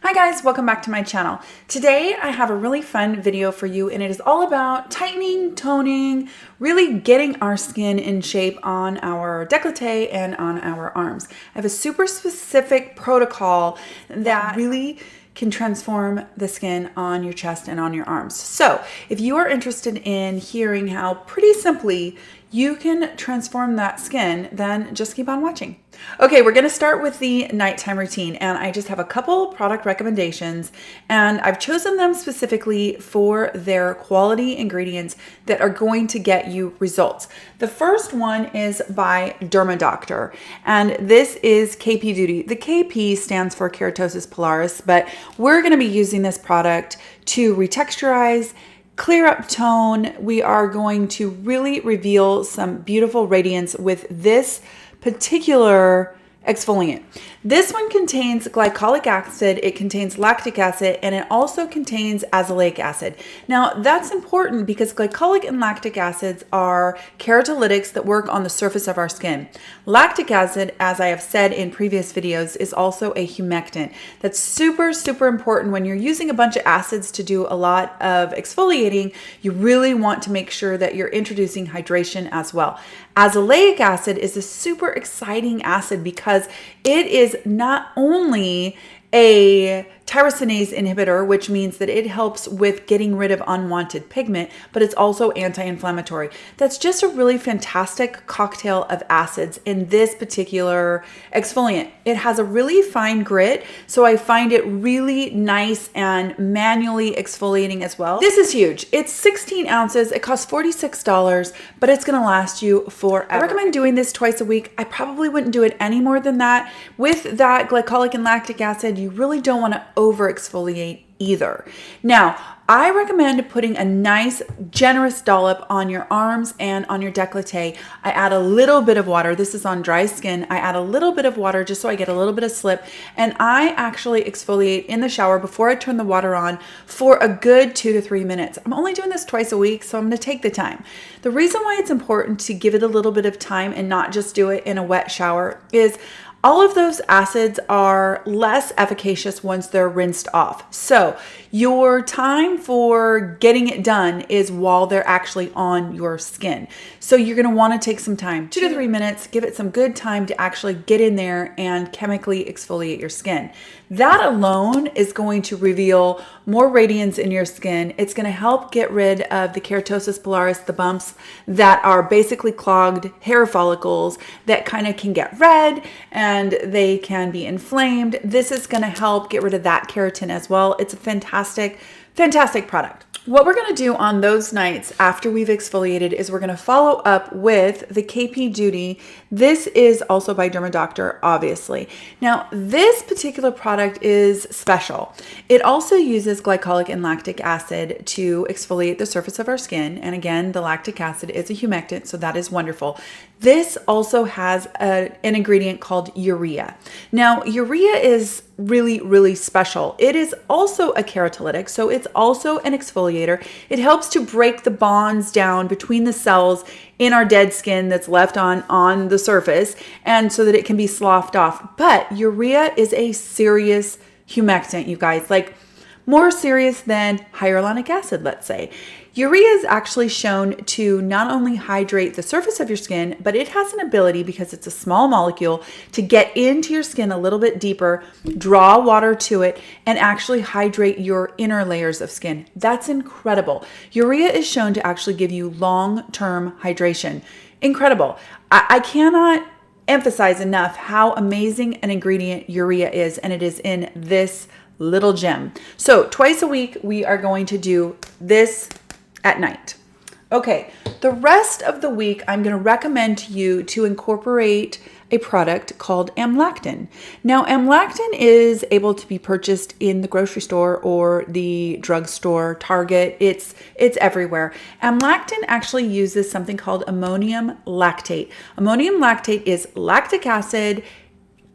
Hi guys, welcome back to my channel. Today I have a really fun video for you and it is all about tightening, toning, really getting our skin in shape on our décolleté and on our arms. I have a super specific protocol that really can transform the skin on your chest and on your arms. So if you are interested in hearing how pretty simply you can transform that skin, then just keep on watching. Okay, we're gonna start with the nighttime routine, and I just have a couple product recommendations, and I've chosen them specifically for their quality ingredients that are going to get you results. The first one is by DermaDoctor, and this is KP Duty. The KP stands for keratosis pilaris, but we're gonna be using this product to retexturize, clear up tone. We are going to really reveal some beautiful radiance with this particular exfoliant. This one contains glycolic acid, it contains lactic acid, and it also contains azelaic acid. Now that's important because glycolic and lactic acids are keratolytics that work on the surface of our skin. Lactic acid, as I have said in previous videos, is also a humectant. That's super important when you're using a bunch of acids to do a lot of exfoliating. You really want to make sure that you're introducing hydration as well. Azelaic acid is a super exciting acid because it is not only a tyrosinase inhibitor, which means that it helps with getting rid of unwanted pigment, but it's also anti-inflammatory. That's just a really fantastic cocktail of acids in this particular exfoliant. It has a really fine grit, so I find it really nice and manually exfoliating as well. This is huge. It's 16 ounces. It costs $46, but it's gonna last you forever. I recommend doing this twice a week. I probably wouldn't do it any more than that. With that glycolic and lactic acid, you really don't wanna over exfoliate either. Now, I recommend putting a nice generous dollop on your arms and on your décolleté. I add a little bit of water. This is on dry skin. I add a little bit of water just so I get a little bit of slip, and I actually exfoliate in the shower before I turn the water on for a good 2 to 3 minutes. I'm only doing this twice a week, so I'm going to take the time. The reason why it's important to give it a little bit of time and not just do it in a wet shower is all of those acids are less efficacious once they're rinsed off. So your time for getting it done is while they're actually on your skin. So you're gonna wanna take some time, 2 to 3 minutes, give it some good time to actually get in there and chemically exfoliate your skin. That alone is going to reveal more radiance in your skin. It's gonna help get rid of the keratosis pilaris, the bumps that are basically clogged hair follicles that kind of can get red and they can be inflamed. This is gonna help get rid of that keratin as well. It's a fantastic product. What we're gonna do on those nights after we've exfoliated is we're gonna follow up with the KP Duty. This is also by DermaDoctor, obviously. Now, this particular product is special. It also uses glycolic and lactic acid to exfoliate the surface of our skin. And again, the lactic acid is a humectant, so that is wonderful. This also has an ingredient called urea. Now, urea is really special. It is also a keratolytic, so it's also an exfoliator. It helps to break the bonds down between the cells in our dead skin that's left on the surface, and so that it can be sloughed off. But urea is a serious humectant, you guys, like more serious than hyaluronic acid, let's say. Urea is actually shown to not only hydrate the surface of your skin, but it has an ability, because it's a small molecule, to get into your skin a little bit deeper, draw water to it, and actually hydrate your inner layers of skin. That's incredible. Urea is shown to actually give you long-term hydration. Incredible. I cannot emphasize enough how amazing an ingredient urea is, and it is in this little gem. So twice a week, we are going to do this at night. Okay, the rest of the week, I'm gonna recommend to you to incorporate a product called Amlactin. Now, Amlactin is able to be purchased in the grocery store or the drugstore, Target. It's everywhere. Amlactin actually uses something called ammonium lactate. Ammonium lactate is lactic acid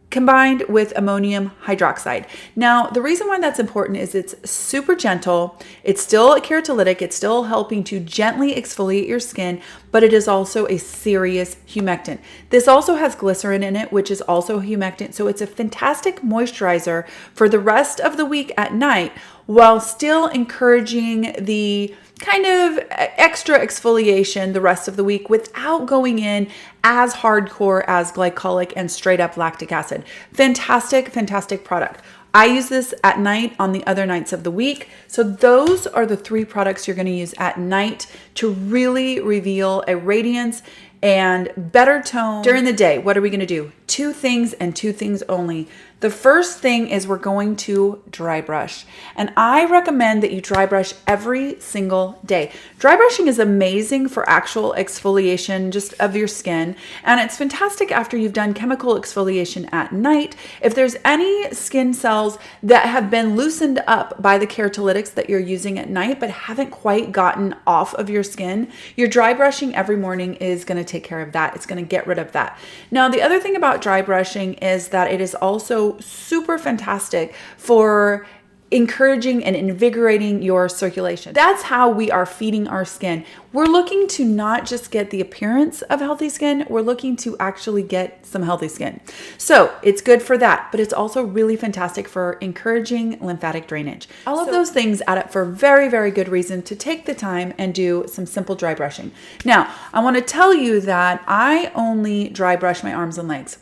combined with ammonium hydroxide. Now, the reason why that's important is it's super gentle. It's still a keratolytic. It's still helping to gently exfoliate your skin, but it is also a serious humectant. This also has glycerin in it, which is also a humectant. So it's a fantastic moisturizer for the rest of the week at night, while still encouraging the kind of extra exfoliation the rest of the week without going in as hardcore as glycolic and straight up lactic acid. Fantastic, fantastic product. I use this at night on the other nights of the week. So those are the 3 products you're going to use at night to really reveal a radiance and better tone during the day. What are we going to do? 2 things and 2 things only. The first thing is we're going to dry brush. And I recommend that you dry brush every single day. Dry brushing is amazing for actual exfoliation just of your skin. And it's fantastic after you've done chemical exfoliation at night. If there's any skin cells that have been loosened up by the keratolytics that you're using at night but haven't quite gotten off of your skin, your dry brushing every morning is going to take care of that. It's going to get rid of that. Now, the other thing about dry brushing is that it is also super fantastic for encouraging and invigorating your circulation. That's how we are feeding our skin. We're looking to not just get the appearance of healthy skin, we're looking to actually get some healthy skin. So it's good for that, but it's also really fantastic for encouraging lymphatic drainage. All of those things add up for very, very good reason to take the time and do some simple dry brushing. Now, I want to tell you that I only dry brush my arms and legs.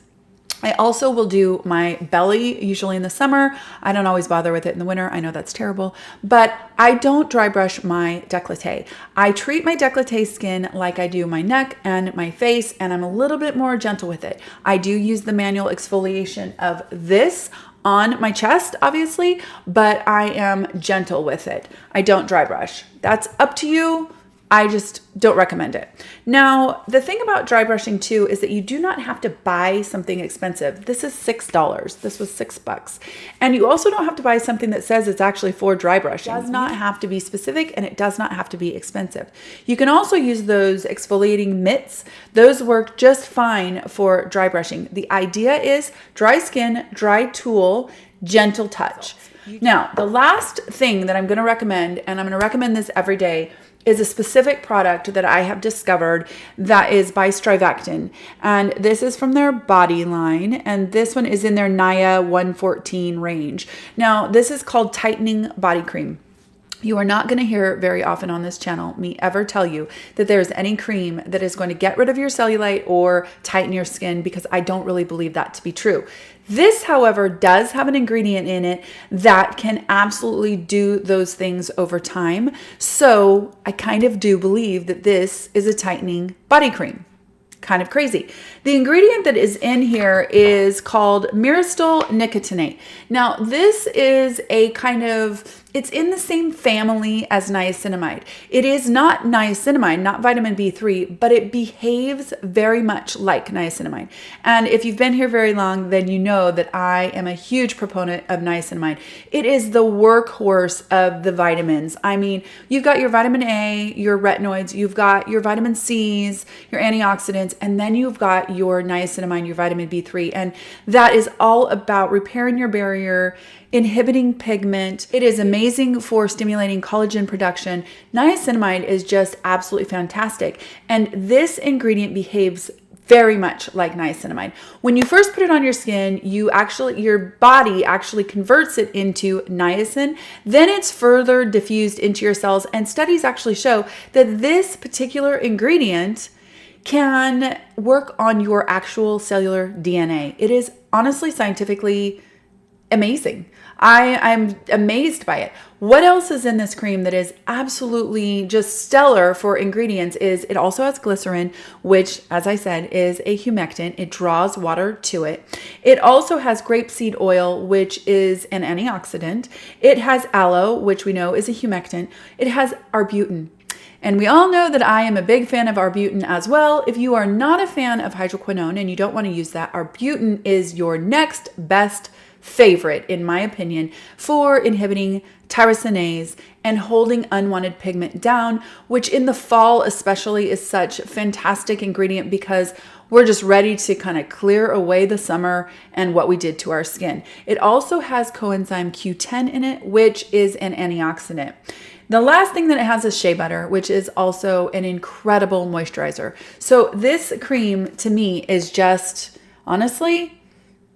I also will do my belly, usually in the summer. I don't always bother with it in the winter. I know that's terrible, but I don't dry brush my décolleté. I treat my décolleté skin like I do my neck and my face, and I'm a little bit more gentle with it. I do use the manual exfoliation of this on my chest, obviously, but I am gentle with it. I don't dry brush. That's up to you. I just don't recommend it. Now, the thing about dry brushing too is that you do not have to buy something expensive. This is $6. This was $6. And you also don't have to buy something that says it's actually for dry brushing. It does not have to be specific, and it does not have to be expensive. You can also use those exfoliating mitts. Those work just fine for dry brushing. The idea is dry skin, dry tool, gentle touch. Now, the last thing that I'm going to recommend, and I'm going to recommend this every day, is a specific product that I have discovered that is by Strivectin. And this is from their body line. And this one is in their Nia 114 range. Now, this is called Tightening Body Cream. You are not going to hear very often on this channel me ever tell you that there's any cream that is going to get rid of your cellulite or tighten your skin, because I don't really believe that to be true. This, however, does have an ingredient in it that can absolutely do those things over time. So I kind of do believe that this is a tightening body cream. Kind of crazy. The ingredient that is in here is called myristil nicotinate. Now, this is a kind of, it's in the same family as niacinamide. It is not niacinamide, not vitamin B3, but it behaves very much like niacinamide. And if you've been here very long, then you know that I am a huge proponent of niacinamide. It is the workhorse of the vitamins. I mean, you've got your vitamin A, your retinoids, you've got your vitamin C's, your antioxidants, and then you've got your niacinamide, your vitamin B3. And that is all about repairing your barrier, inhibiting pigment. It is amazing for stimulating collagen production. Niacinamide is just absolutely fantastic. And this ingredient behaves very much like niacinamide. When you first put it on your skin, your body actually converts it into niacin. Then it's further diffused into your cells. And studies actually show that this particular ingredient can work on your actual cellular DNA. It is honestly scientifically amazing. I'm amazed by it. What else is in this cream that is absolutely just stellar for ingredients is it also has glycerin, which, as I said, is a humectant. It draws water to it. It also has grapeseed oil, which is an antioxidant. It has aloe, which we know is a humectant. It has arbutin. And we all know that I am a big fan of arbutin as well. If you are not a fan of hydroquinone and you don't want to use that, arbutin is your next best favorite, in my opinion, for inhibiting tyrosinase and holding unwanted pigment down, which in the fall especially is such a fantastic ingredient because we're just ready to kind of clear away the summer and what we did to our skin. It also has coenzyme Q10 in it, which is an antioxidant. The last thing that it has is shea butter, which is also an incredible moisturizer. So this cream to me is just, honestly,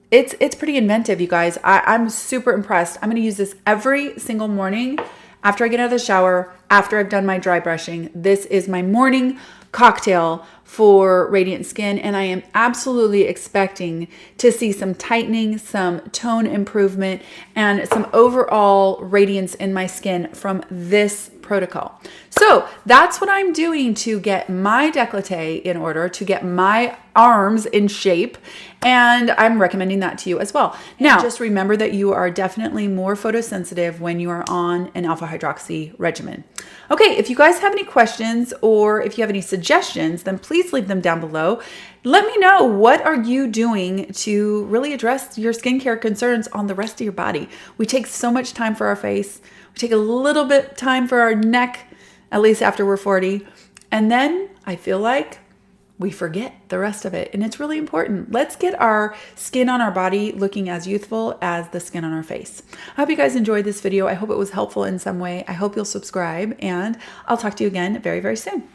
it's pretty inventive, you guys. I'm super impressed. I'm gonna use this every single morning after I get out of the shower, after I've done my dry brushing. This is my morning cocktail for radiant skin, and I am absolutely expecting to see some tightening, some tone improvement, and some overall radiance in my skin from this protocol. So that's what I'm doing to get my décolleté in order, to get my arms in shape, and I'm recommending that to you as well. Now, just remember that you are definitely more photosensitive when you are on an alpha hydroxy regimen. Okay, if you guys have any questions or if you have any suggestions, then please leave them down below. Let me know, what are you doing to really address your skincare concerns on the rest of your body? We take so much time for our face. We take a little bit time for our neck, at least after we're 40. And then I feel like we forget the rest of it. And it's really important. Let's get our skin on our body looking as youthful as the skin on our face. I hope you guys enjoyed this video. I hope it was helpful in some way. I hope you'll subscribe, and I'll talk to you again very, very soon.